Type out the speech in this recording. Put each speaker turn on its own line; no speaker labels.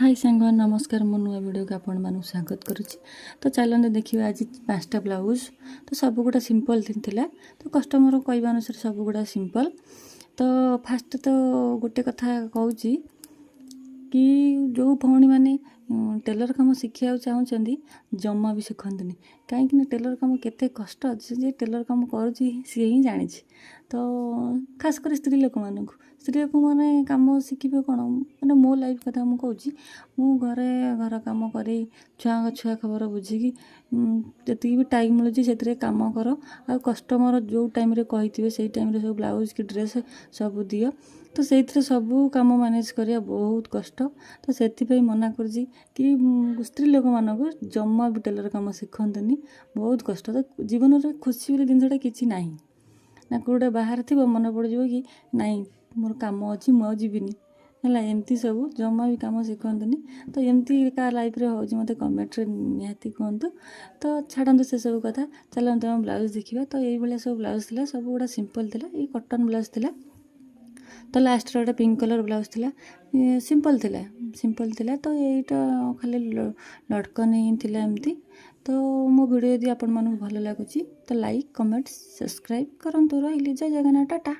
हाय सांग नमस्कार मो नुआ वीडियो को आपण मानू स्वागत करुच्ची। तो चलते देखिए आज 5टा ब्लाउज तो सब गुड़ा सिंपल थिला। तो कस्टमर कहवा अनुसार सब गुड़ा सिंपल। तो फास्ट तो गोटे कथा कहूँ कि जो भौणी मैंने टेलर काम शिखा चाहते जमा भी शिखती कहीं टेलर काम केते कष्ट अच्छे जे टेलर काम कर सी ही जानी। तो खास कर स्त्री लोक मैंने काम शिखे कौन मैंने मो लाइफ कथा मुझे कहूँ मु घरे घर कम कर छुआ खबर बुझिकी जी भी टाइम मिलूँ से कम कर आ कस्टमर जो टाइम कही से टाइम सब ब्लाउज कि ड्रेस सब दियो। तो से सब कम मैनेज करा बहुत कष्ट। तो से मना कर कि स्त्री लोक मानक जमा भी टेलर कम शिखंतनी बहुत कष्ट। तो जीवन में खुशी वाली जिनसा किसी ना ना कौटे बाहर थी मन पड़ कि नाई मोर कम अच्छी मुझे जीविनी है एमती सब जमा भी कम शिखंतनी। तो एमती क्या लाइफ रे हो मत कमेंट्रे निहाती कहतु। तो छाड़ू से सब कथा चलते हम ब्लाउज देखा। तो ये सब ब्लाउज थी सब गुड़ा सिंपल थी ये कटन ब्लाउज थी। तो लास्ट गोटे पिंक कलर ब्लाउज थी सिंपल थिला। तो यहीटा खाली लटकन ही थी एमती। तो मो वीडियो यदि आपण मानक भल लगुच तो लाइक कमेंट सब्सक्राइब करंतु। रही जय जगन्नाथ टाटा।